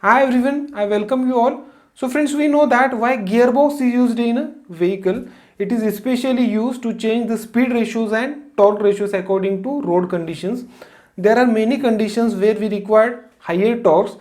Hi everyone, I welcome you all. So friends, we know that why gearbox is used in a vehicle. It is especially used to change the speed ratios and torque ratios according to road conditions. There are many conditions where we require higher torques.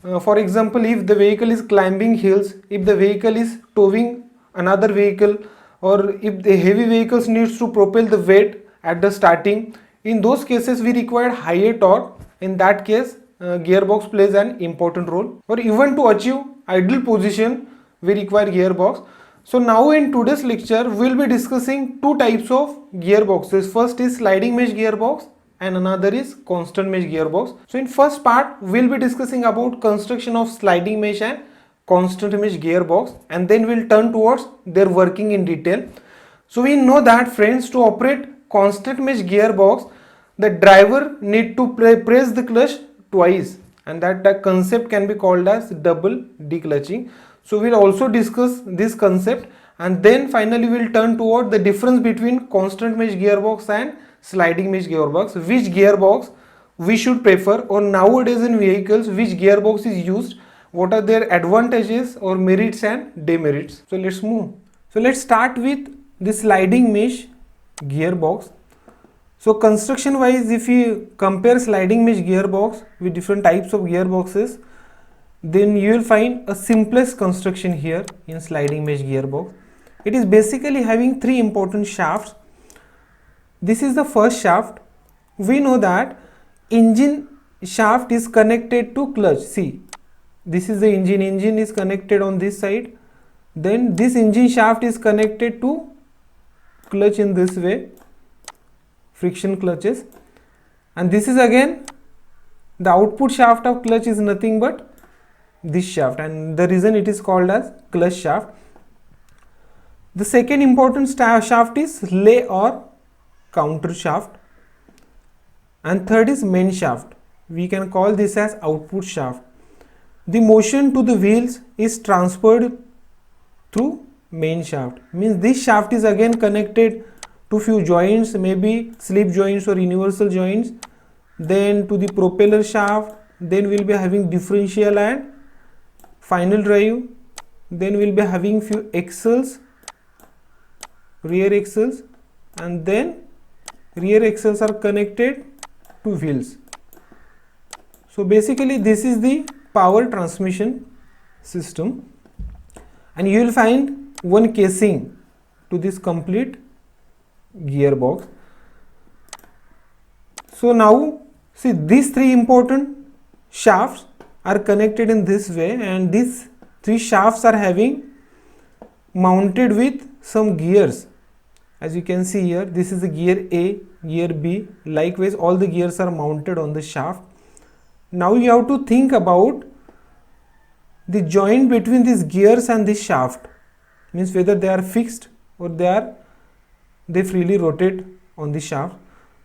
For example, if the vehicle is climbing hills, if the vehicle is towing another vehicle, or if the heavy vehicles needs to propel the weight at the starting, in those cases we require higher torque. In that case, gearbox plays an important role. Or even to achieve idle position, we require gearbox. So now in today's lecture, we will be discussing two types of gearboxes. First is sliding mesh gearbox and another is constant mesh gearbox. So in first part, we will be discussing about construction of sliding mesh and constant mesh gearbox, and then we'll turn towards their working in detail. So we know that friends, to operate constant mesh gearbox, the driver need to press the clutch twice, and that concept can be called as double declutching. So we'll also discuss this concept, and then finally we'll turn toward the difference between constant mesh gearbox and sliding mesh gearbox, which gearbox we should prefer, or nowadays in vehicles which gearbox is used, what are their advantages or merits and demerits. So let's move. So let's start with the sliding mesh gearbox. So construction wise, if you compare sliding mesh gearbox with different types of gearboxes, then you will find a simplest construction here in sliding mesh gearbox. It is basically having three important shafts. This is the first shaft. We know that engine shaft is connected to clutch. See, this is the engine is connected on this side. Then this engine shaft is connected to clutch in this way, friction clutches, and this is again the output shaft of clutch is nothing but this shaft, and the reason it is called as clutch shaft. The second important shaft is lay or counter shaft, and third is main shaft. We can call this as output shaft. The motion to the wheels is transferred through main shaft, means this shaft is again connected to few joints, maybe slip joints or universal joints, then to the propeller shaft, then we'll be having differential and final drive, then we'll be having few axles, rear axles, and then rear axles are connected to wheels. So basically this is the power transmission system, and you will find one casing to this complete gearbox. So now see, these three important shafts are connected in this way, and these three shafts are having mounted with some gears. As you can see here, this is the gear A, gear B, likewise all the gears are mounted on the shaft. Now you have to think about the joint between these gears and this shaft, means whether they are fixed or they freely rotate on the shaft.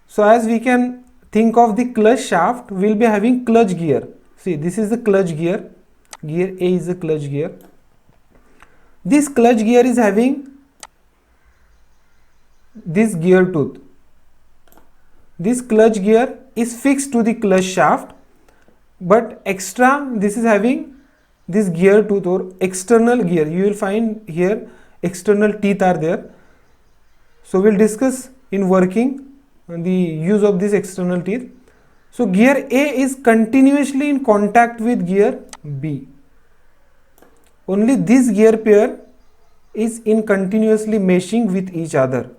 So as we can think of the clutch shaft, we will be having clutch gear. See, this is the clutch gear, gear A is the clutch gear. This clutch gear is having this gear tooth. This clutch gear is fixed to the clutch shaft, but extra this is having this gear tooth or external gear. You will find here external teeth are there. So we'll discuss in working the use of this external teeth. So gear A is continuously in contact with gear B. Only this gear pair is in continuously meshing with each other.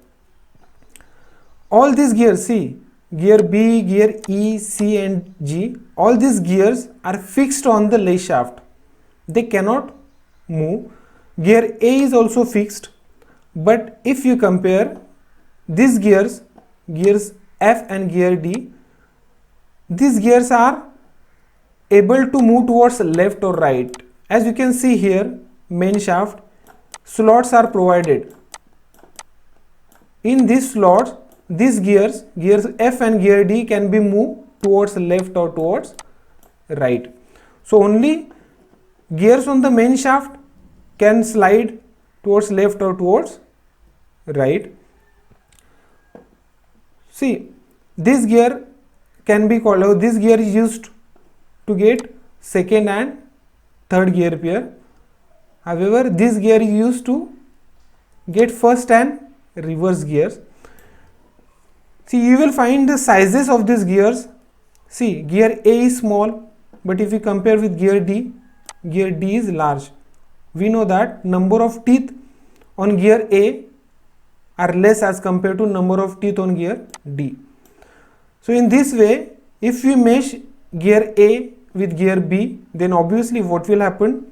All these gears, see, gear B, gear E, C and G, all these gears are fixed on the lay shaft. They cannot move. Gear A is also fixed, but if you compare these gears F and gear D, these gears are able to move towards left or right. As you can see here, main shaft, slots are provided. In these slots, these gears F and gear D can be moved towards left or towards right. So only gears on the main shaft can slide towards left or towards right. See, this gear is used to get second and third gear pair. However, this gear is used to get first and reverse gears. See, you will find the sizes of these gears. See, gear A is small, but if we compare with gear D is large. We know that number of teeth on gear A are less as compared to number of teeth on gear D. So in this way, if we mesh gear A with gear B, then obviously what will happen?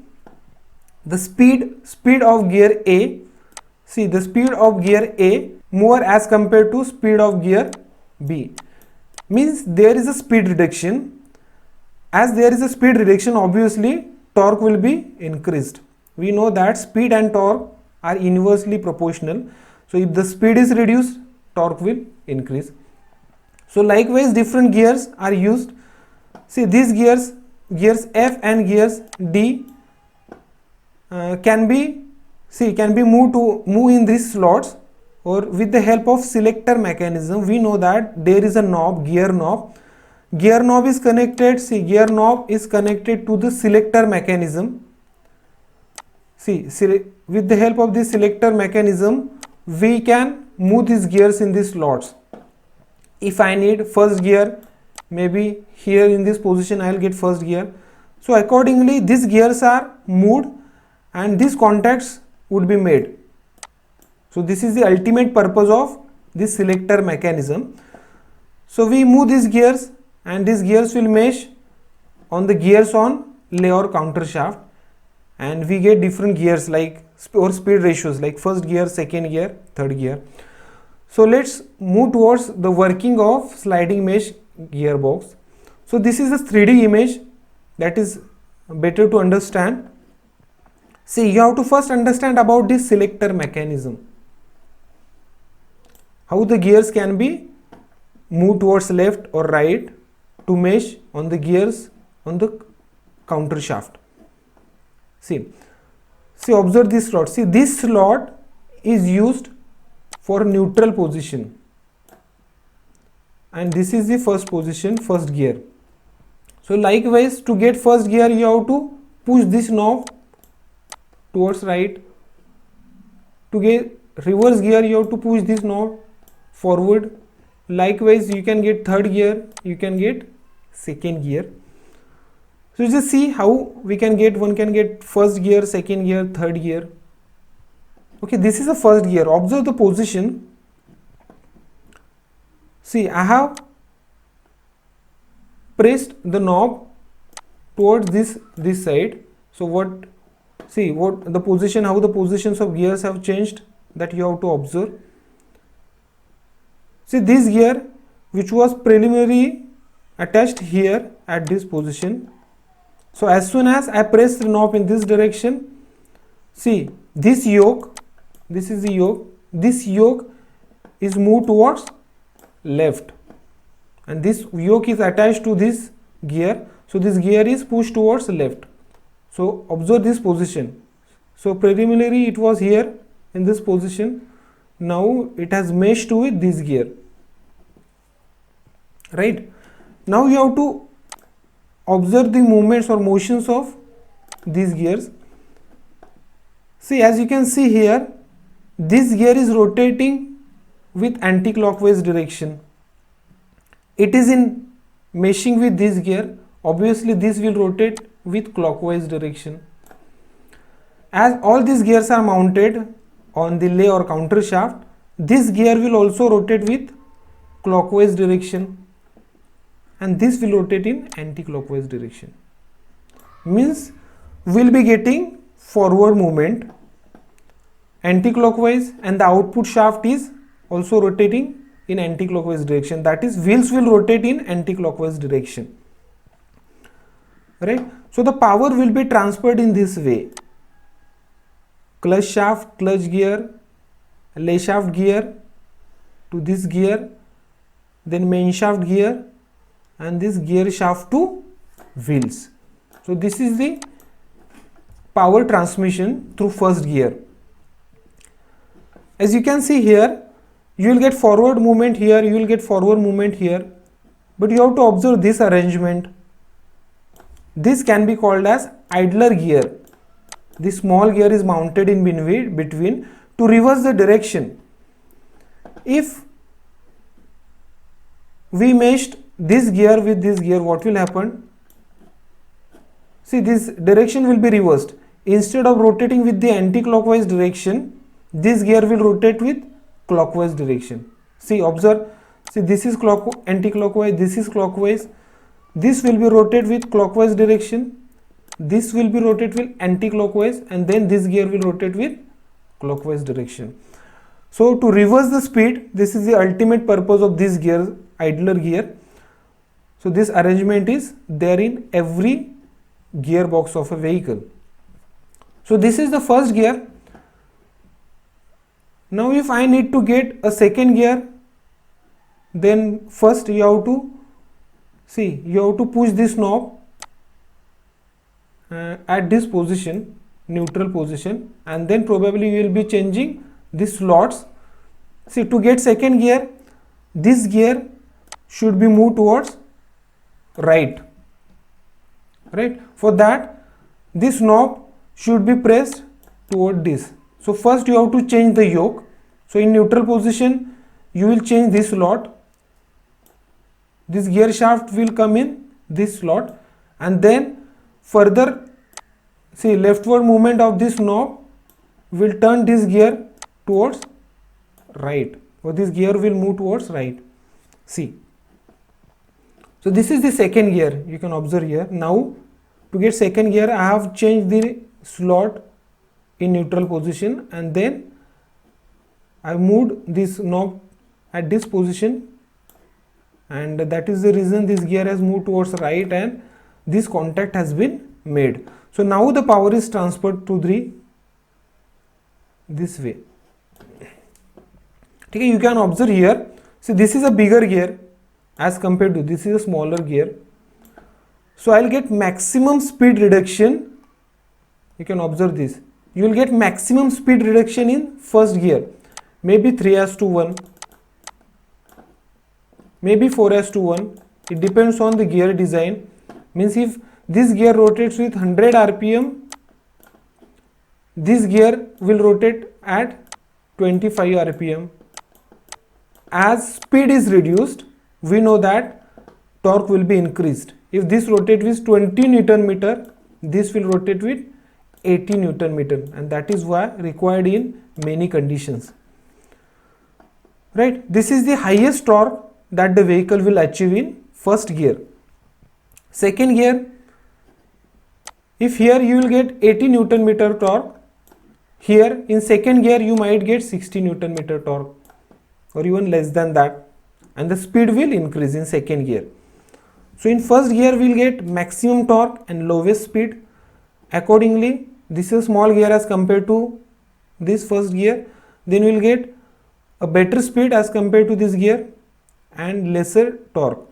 The speed of gear A, see the speed of gear A more as compared to speed of gear B, means there is a speed reduction. As there is a speed reduction, obviously torque will be increased. We know that speed and torque are inversely proportional. So if the speed is reduced, torque will increase. So likewise different gears are used. See these gears F and gears D can be moved in these slots, or with the help of selector mechanism. We know that there is a knob, gear knob. Gear knob is connected, see gear knob is connected to the selector mechanism. See, with the help of this selector mechanism, we can move these gears in these slots. If I need first gear, maybe here in this position I will get first gear. So accordingly these gears are moved and these contacts would be made. So this is the ultimate purpose of this selector mechanism. So we move these gears and these gears will mesh on the gears on lay or counter shaft, and we get different gears like or speed ratios like first gear, second gear, third gear. So let's move towards the working of sliding mesh gearbox. So this is a 3D image that is better to understand. See, you have to first understand about this selector mechanism, how the gears can be moved towards left or right to mesh on the gears on the counter shaft. See, observe this slot. See, this slot is used for neutral position, and this is the first position, first gear. So likewise, to get first gear you have to push this knob towards right. To get reverse gear you have to push this knob forward. Likewise, you can get third gear, you can get second gear. So just see how one can get first gear, second gear, third gear. Okay, this is the first gear. Observe the position. See, I have pressed the knob towards this side. So how the positions of gears have changed, that you have to observe. See, this gear which was preliminary attached here at this position. So as soon as I press the knob in this direction, see this yoke, this is the yoke, this yoke is moved towards left, and this yoke is attached to this gear. So this gear is pushed towards left. So observe this position. So preliminary it was here in this position. Now it has meshed with this gear. Right? Now you have to observe the movements or motions of these gears. See, as you can see here, this gear is rotating with anti-clockwise direction. It is in meshing with this gear. Obviously this will rotate with clockwise direction. As all these gears are mounted on the lay or counter shaft, this gear will also rotate with clockwise direction, and this will rotate in anti-clockwise direction. Means we will be getting forward movement anti-clockwise, and the output shaft is also rotating in anti-clockwise direction. That is, wheels will rotate in anti-clockwise direction. Right? So the power will be transferred in this way: clutch shaft, clutch gear, lay shaft gear to this gear, then main shaft gear, and this gear shaft to wheels. So this is the power transmission through first gear. As you can see here, you will get forward movement here, you will get forward movement here, but you have to observe this arrangement. This can be called as idler gear. This small gear is mounted in between to reverse the direction. If we meshed this gear with this gear, what will happen? See, this direction will be reversed. Instead of rotating with the anti-clockwise direction, this gear will rotate with clockwise direction. See, observe. See, this is anti-clockwise, this is clockwise. This will be rotated with clockwise direction. This will be rotated with anti-clockwise, and then this gear will rotate with clockwise direction. So to reverse the speed, this is the ultimate purpose of this gear, idler gear. So this arrangement is there in every gearbox of a vehicle. So this is the first gear. Now if I need to get a second gear, then first you have to push this knob at this position, neutral position, and then probably you will be changing these slots. See, to get second gear, this gear should be moved towards right. For that, this knob should be pressed toward this. So first you have to change the yoke. So in neutral position, you will change this slot. This gear shaft will come in this slot, and then further, see, leftward movement of this knob will turn this gear towards right, or this gear will move towards right. See, so this is the second gear. You can observe here. Now to get second gear, I have changed the slot in neutral position, and then I moved this knob at this position, and that is the reason this gear has moved towards right and this contact has been made. So now the power is transferred to this way. Okay, you can observe here. See, this is a bigger gear as compared to this is a smaller gear. So I'll get maximum speed reduction. You can observe this. You will get maximum speed reduction in first gear. Maybe 3:1, maybe 4:1. It depends on the gear design. Means if this gear rotates with 100 rpm, this gear will rotate at 25 rpm. As speed is reduced, we know that torque will be increased. If this rotates with 20 Newton meter, this will rotate with 80 Newton meter, and that is why required in many conditions. Right? This is the highest torque that the vehicle will achieve in first gear. Second gear, if here you will get 80 Newton meter torque, here in second gear you might get 60 Newton meter torque, or even less than that, and the speed will increase in second gear. So in first gear we will get maximum torque and lowest speed. Accordingly, this is a small gear as compared to this first gear, then we will get a better speed as compared to this gear and lesser torque.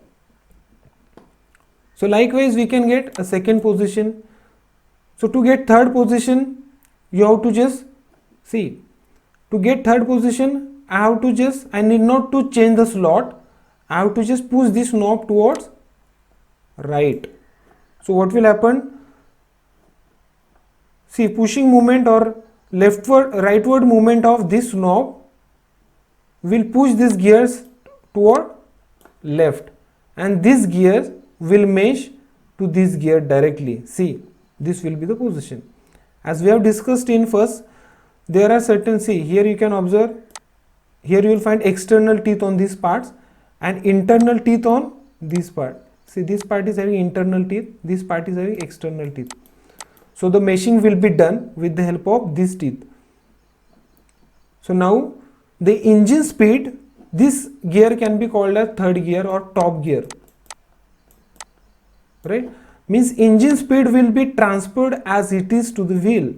So likewise we can get a second position. So to get third position, you have to just see, to get third position, I need not to change the slot. I have to just push this knob towards right. So what will happen? See, pushing movement or rightward movement of this knob will push these gears toward left, and this gear will mesh to this gear directly. See, this will be the position. As we have discussed in first, there are certain, see, here you can observe, here you will find external teeth on these parts and internal teeth on this part. See, this part is having internal teeth, this part is having external teeth. So the meshing will be done with the help of these teeth. So now the engine speed, this gear can be called as third gear or top gear. Right? Means engine speed will be transferred as it is to the wheel.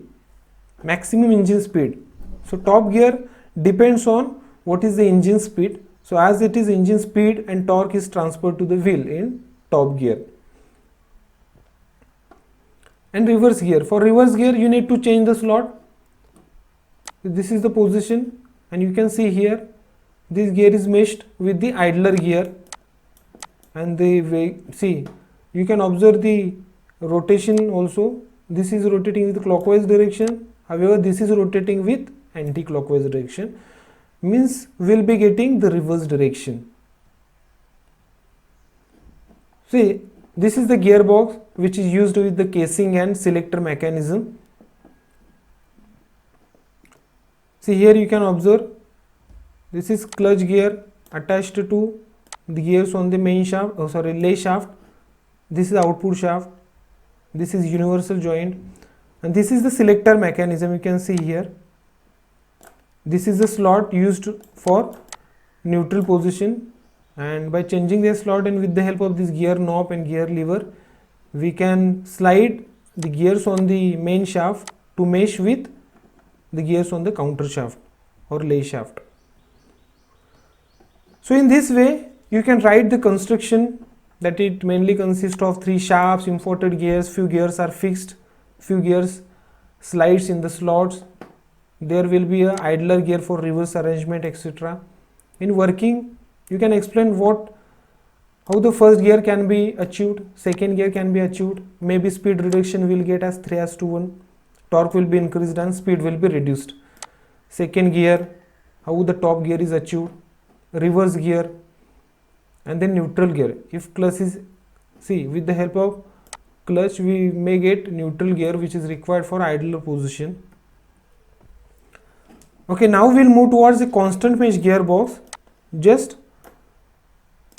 Maximum engine speed. So top gear depends on what is the engine speed. So as it is engine speed and torque is transferred to the wheel in top gear. And reverse gear. For reverse gear you need to change the slot. This is the position, and you can see here this gear is meshed with the idler gear, and the way, see, you can observe the rotation also. this is rotating with clockwise direction, however this is rotating with anti-clockwise direction, means we'll be getting the reverse direction. See, this is the gearbox which is used with the casing and selector mechanism. See, here you can observe this is clutch gear attached to the gears on the main shaft, lay shaft. This is output shaft, this is universal joint, and this is the selector mechanism. You can see here, this is the slot used for neutral position, and by changing the slot and with the help of this gear knob and gear lever, we can slide the gears on the main shaft to mesh with the gears on the counter shaft or lay shaft. So in this way you can write the construction, that it mainly consists of 3 shafts, imported gears, few gears are fixed, few gears slides in the slots, there will be a idler gear for reverse arrangement, etc. In working you can explain how the first gear can be achieved, second gear can be achieved, maybe speed reduction will get as 3:1, torque will be increased and speed will be reduced. Second gear, how the top gear is achieved, reverse gear, and then neutral gear. If clutch is, see, with the help of clutch we may get neutral gear which is required for idler position. Okay, now we'll move towards the constant mesh gearbox. Just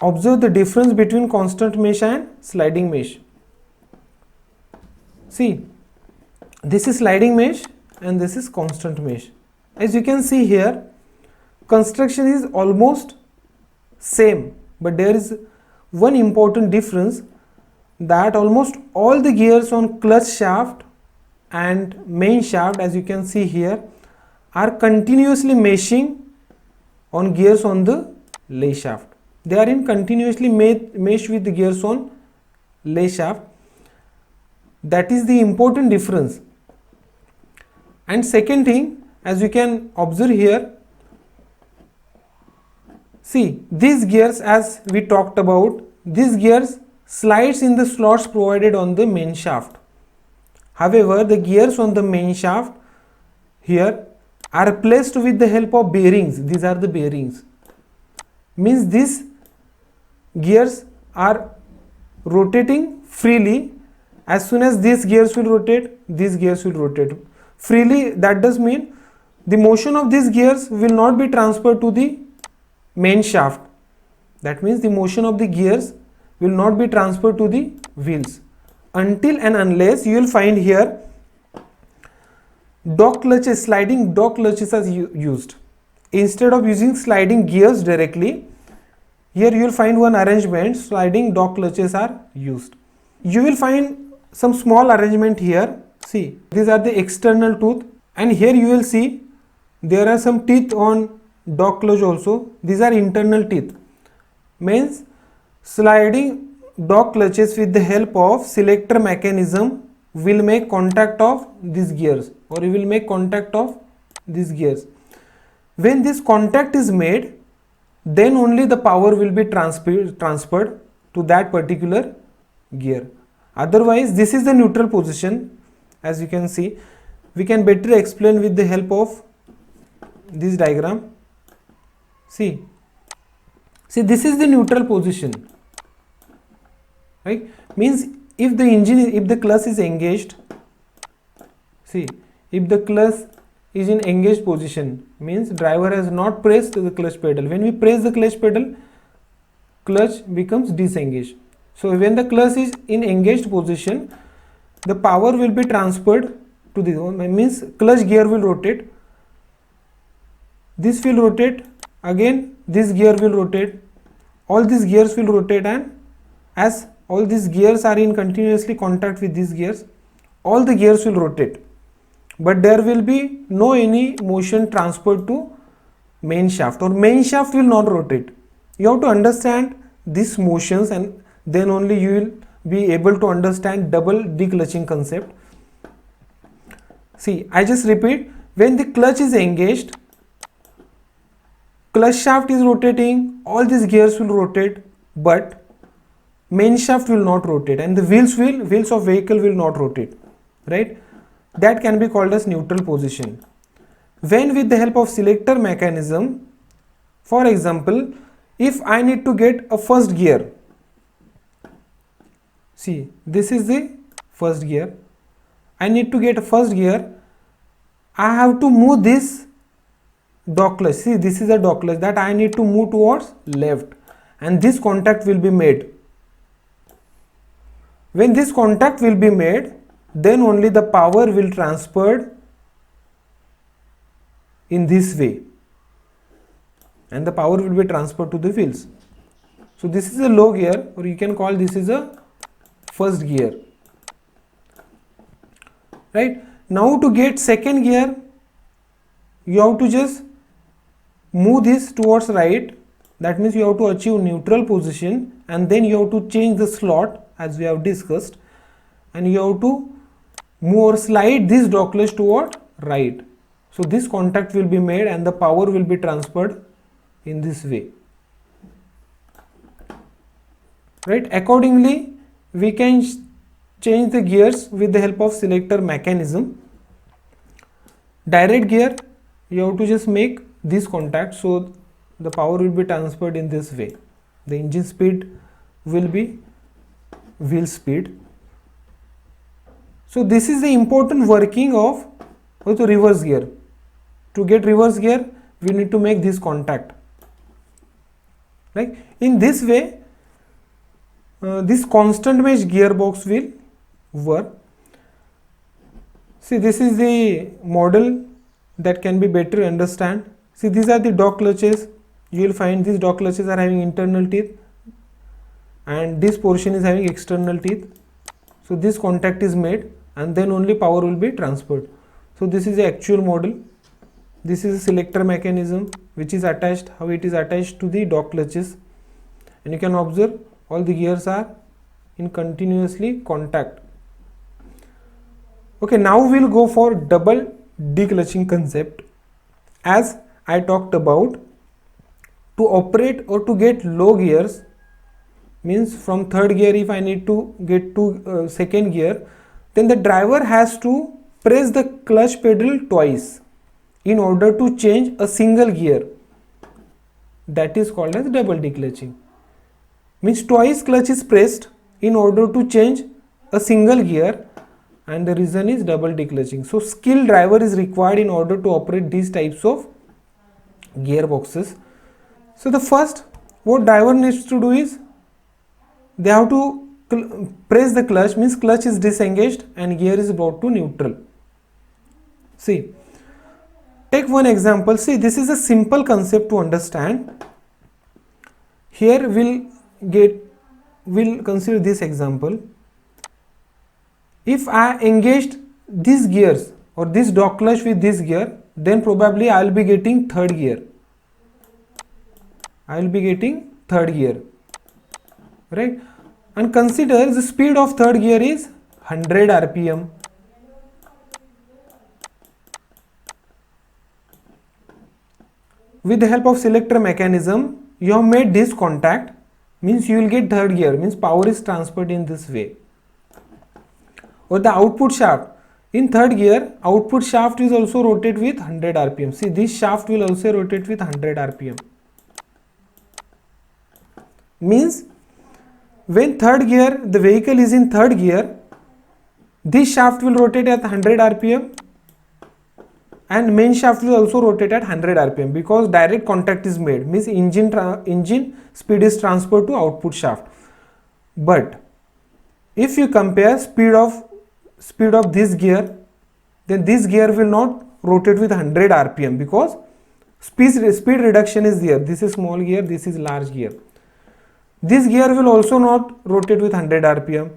observe the difference between constant mesh and sliding mesh. See, this is sliding mesh and this is constant mesh. As you can see here, construction is almost same, but there is one important difference, that almost all the gears on clutch shaft and main shaft, as you can see here, are continuously meshing on gears on the lay shaft. They are in continuously mesh with the gears on lay shaft. That is the important difference. And second thing, as you can observe here, see, these gears, as we talked about, these gears slides in the slots provided on the main shaft. However, the gears on the main shaft here are placed with the help of bearings. These are the bearings. Means these gears are rotating freely. As soon as these gears will rotate, these gears will rotate freely. That does mean the motion of these gears will not be transferred to the main shaft. That means the motion of the gears will not be transferred to the wheels until and unless you will find here dog clutches, sliding dog clutches are used. Instead of using sliding gears directly, here you will find one arrangement, sliding dog clutches are used. You will find some small arrangement here. See, these are the external tooth, and here you will see there are some teeth on dog clutch also. These are internal teeth. Means sliding dog clutches with the help of selector mechanism will make contact of these gears, or you will make contact of these gears. When this contact is made, then only the power will be transferred to that particular gear. Otherwise, this is the neutral position. As you can see, we can better explain with the help of this diagram. See, this is the neutral position, right? Means if the clutch is engaged, see, if the clutch is in engaged position, means driver has not pressed the clutch pedal. When we press the clutch pedal, clutch becomes disengaged. So when the clutch is in engaged position, the power will be transferred to the, means clutch gear will rotate, this will rotate, again this gear will rotate, all these gears will rotate, and as all these gears are in continuously contact with these gears, all the gears will rotate, but there will be no any motion transferred to main shaft, or main shaft will not rotate. You have to understand these motions, and then only you will be able to understand double declutching concept. See, I just repeat, when the clutch is engaged, clutch shaft is rotating, all these gears will rotate, but main shaft will not rotate, and the wheels of vehicle will not rotate, right? That can be called as neutral position. When with the help of selector mechanism, for example, if I need to get a first gear, see this is the first gear, I need to get a first gear, I have to move this dog clutch, see this is a dog clutch that I need to move towards left, and this contact will be made. When this contact will be made, then only the power will transferred in this way, and the power will be transferred to the wheels. So this is a low gear, or you can call this is a first gear, right? Now to get second gear, you have to just move this towards right, that means you have to achieve neutral position, and then you have to change the slot as we have discussed, and you have to move or slide this dog clutch toward right. So this contact will be made and the power will be transferred in this way, right? Accordingly, we can change the gears with the help of selector mechanism. Direct gear, you have to just make this contact, so the power will be transferred in this way. The engine speed will be wheel speed. So this is the important working of the reverse gear. To get reverse gear, we need to make this contact, right? In this way, this constant mesh gearbox will work. See, this is the model that can be better understand. See, these are the dog clutches. You will find these dog clutches are having internal teeth, and this portion is having external teeth. So this contact is made, and then only power will be transferred. So this is the actual model. This is a selector mechanism which is attached, how it is attached to the dog clutches, and you can observe all the gears are in continuously contact. Okay, now we'll go for double declutching concept. As I talked about, to operate or to get low gears, means from third gear, if I need to get to second gear, then the driver has to press the clutch pedal twice in order to change a single gear. That is called as double declutching. Means twice clutch is pressed in order to change a single gear, and the reason is double declutching. So skilled driver is required in order to operate these types of gearboxes. So the first what driver needs to do is they have to press the clutch, means clutch is disengaged and gear is brought to neutral. See, take one example. See, this is a simple concept to understand. Here we'll consider this example. If I engaged these gears or this dog clutch with this gear, then probably I will be getting third gear. Right? And consider the speed of third gear is 100 rpm. With the help of selector mechanism, you have made this contact, means you will get third gear, means power is transferred in this way. Or the output shaft, in third gear, output shaft is also rotate with 100 rpm. See, this shaft will also rotate with 100 rpm. Means when third gear, the vehicle is in third gear, this shaft will rotate at 100 rpm and main shaft will also rotate at 100 rpm, because direct contact is made, means engine speed is transferred to output shaft. But if you compare speed of this gear, then this gear will not rotate with 100 rpm because speed reduction is there. This is small gear, this is large gear. This gear will also not rotate with 100 rpm.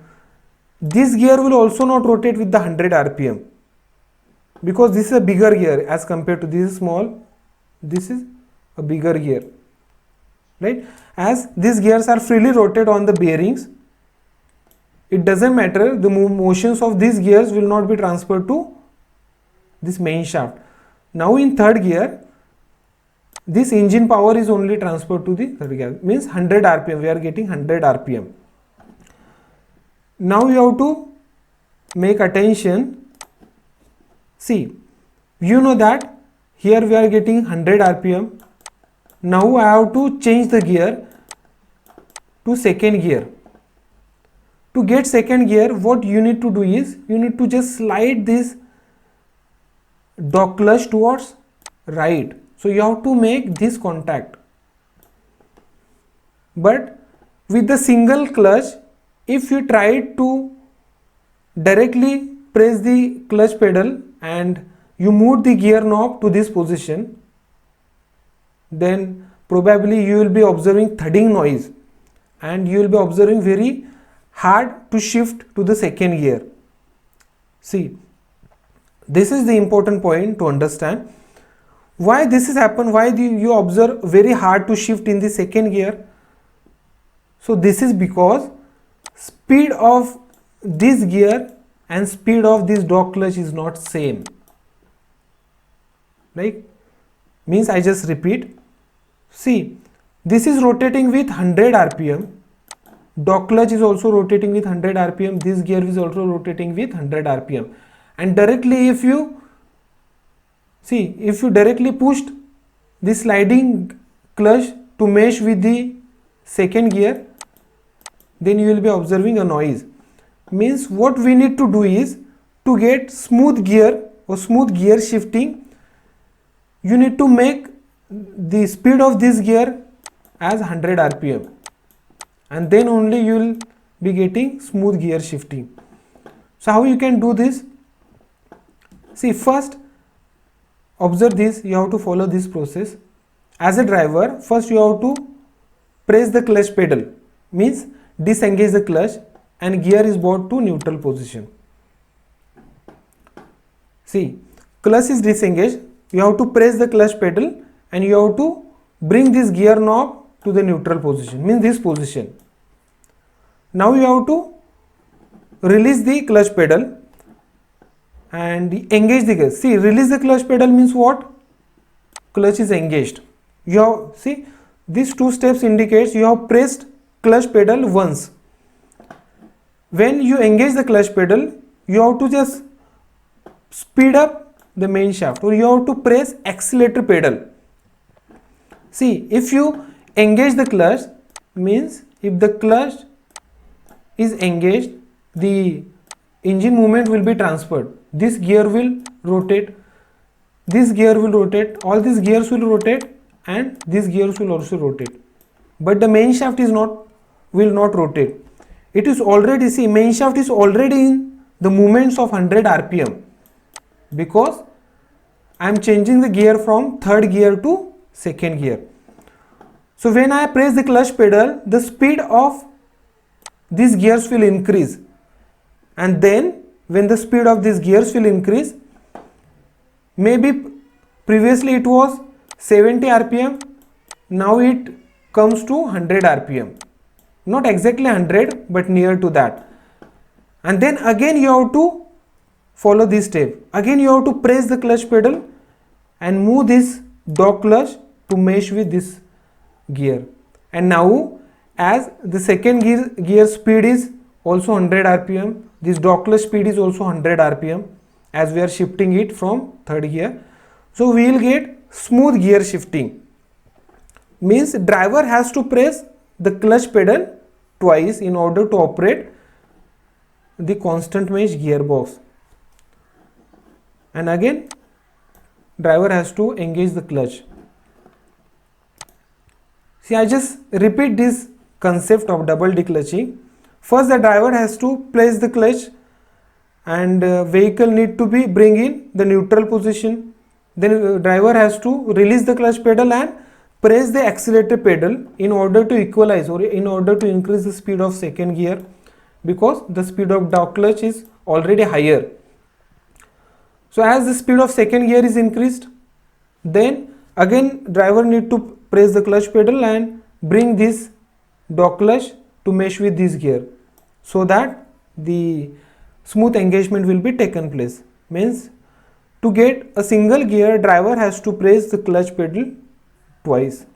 This gear will also not rotate with the 100 rpm, because this is a bigger gear as compared to this is small, this is a bigger gear, right? As these gears are freely rotated on the bearings, it doesn't matter, the motions of these gears will not be transferred to this main shaft. Now in third gear, this engine power is only transferred to the third gear, means 100 rpm, we are getting 100 rpm. Now you have to make attention, See, you know that here we are getting 100 rpm. Now I have to change the gear to second gear. To get second gear, what you need to do is you need to just slide this dog clutch towards right. So you have to make this contact. But with the single clutch, if you try to directly press the clutch pedal and you move the gear knob to this position, then probably you will be observing thudding noise and you will be observing very hard to shift to the second gear. See, this is the important point to understand. Why this is happen? Why do you observe very hard to shift in the second gear? So this is because speed of this gear and speed of this dog clutch is not same. Like, means I just repeat. See, this is rotating with 100 rpm. Dog clutch is also rotating with 100 rpm. This gear is also rotating with 100 rpm. And directly if you directly pushed the sliding clutch to mesh with the second gear, then you will be observing a noise. Means what we need to do is to get smooth gear or smooth gear shifting, you need to make the speed of this gear as 100 rpm, and then only you will be getting smooth gear shifting. So how you can do this? See, first observe this, you have to follow this process. As a driver, first you have to press the clutch pedal, means disengage the clutch, and gear is brought to neutral position. See, clutch is disengaged, you have to press the clutch pedal and you have to bring this gear knob to the neutral position, means this position. Now you have to release the clutch pedal and engage the gear. See, release the clutch pedal means what? Clutch is engaged. You have, see, these two steps indicates you have pressed clutch pedal once. When you engage the clutch pedal, you have to just speed up the main shaft, or you have to press accelerator pedal. See, if you engage the clutch, means if the clutch is engaged, the engine movement will be transferred. This gear will rotate, this gear will rotate, all these gears will rotate, and these gears will also rotate. But the main shaft will not rotate. It is already, see, main shaft is already in the movements of 100 rpm, because I am changing the gear from third gear to second gear. So when I press the clutch pedal, the speed of these gears will increase, and then when the speed of these gears will increase, maybe previously it was 70 rpm, now it comes to 100 rpm. Not exactly 100, but near to that. And then again you have to follow this step. Again you have to press the clutch pedal and move this dog clutch to mesh with this gear. And now as the second gear speed is also 100 rpm, this dog clutch speed is also 100 rpm as we are shifting it from third gear. So we will get smooth gear shifting. Means driver has to press the clutch pedal twice in order to operate the constant mesh gearbox, and again driver has to engage the clutch. See, I just repeat this concept of double declutching. First the driver has to place the clutch and vehicle need to be bring in the neutral position. Then driver has to release the clutch pedal and press the accelerator pedal in order to equalize or in order to increase the speed of second gear, because the speed of dog clutch is already higher. So as the speed of second gear is increased, then again driver need to press the clutch pedal and bring this dog clutch to mesh with this gear, so that the smooth engagement will be taken place. Means to get a single gear, driver has to press the clutch pedal twice.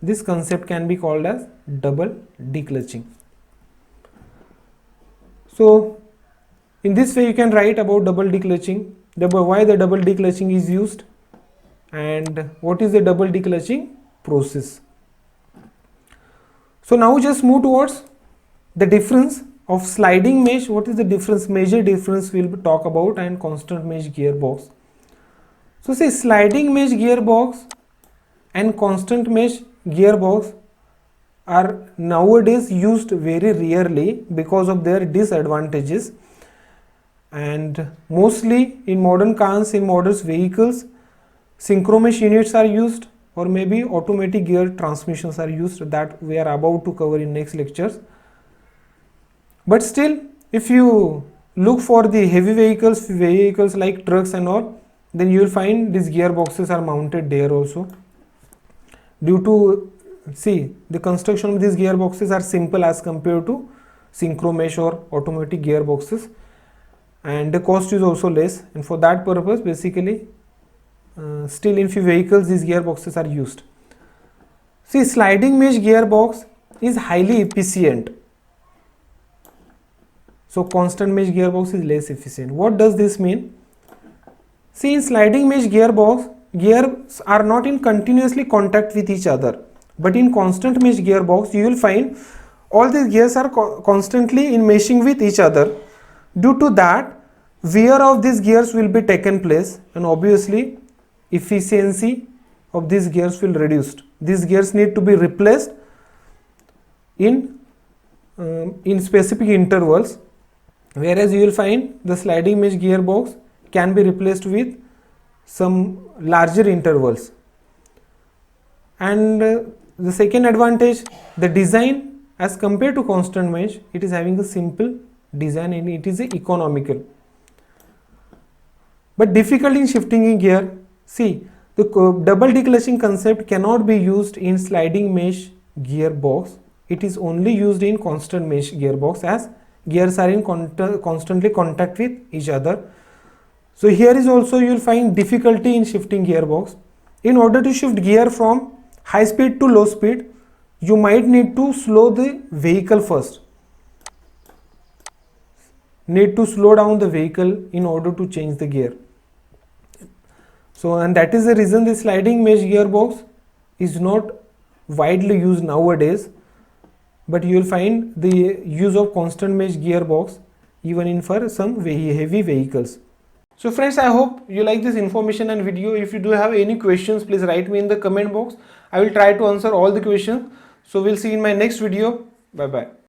This concept can be called as double declutching. So in this way you can write about double declutching. why the double declutching is used, and what is the double declutching process. So now just move towards the difference of sliding mesh. What is the difference, major difference we'll talk about, and constant mesh gearbox. So say sliding mesh gearbox and constant mesh gearbox are nowadays used very rarely because of their disadvantages, and mostly in modern cars, in modern vehicles, synchro mesh units are used, or maybe automatic gear transmissions are used, that we are about to cover in next lectures. But still, if you look for the heavy vehicles like trucks and all, then you will find these gearboxes are mounted there also. Due to, see, the construction of these gearboxes are simple as compared to synchro mesh or automatic gearboxes, and the cost is also less, and for that purpose basically still in few vehicles these gearboxes are used. See, sliding mesh gearbox is highly efficient, so constant mesh gearbox is less efficient. What does this mean? See, in sliding mesh gearbox, gears are not in continuously contact with each other, but in constant mesh gearbox you will find all these gears are constantly in meshing with each other. Due to that, wear of these gears will be taken place, and obviously efficiency of these gears will reduced. These gears need to be replaced in specific intervals, whereas you will find the sliding mesh gearbox can be replaced with some larger intervals. And the second advantage, the design as compared to constant mesh, it is having a simple design and it is economical. But difficult in shifting in gear. See, the double declutching concept cannot be used in sliding mesh gearbox. It is only used in constant mesh gearbox, as gears are in constantly contact with each other. So here is also you will find difficulty in shifting gearbox. In order to shift gear from high speed to low speed, you might need to slow the vehicle first. Need to slow down the vehicle in order to change the gear. So, and that is the reason the sliding mesh gearbox is not widely used nowadays, but you will find the use of constant mesh gearbox even in for some heavy vehicles. So friends, I hope you like this information and video. If you do have any questions, please write me in the comment box. I will try to answer all the questions. So we'll see in my next video. Bye bye.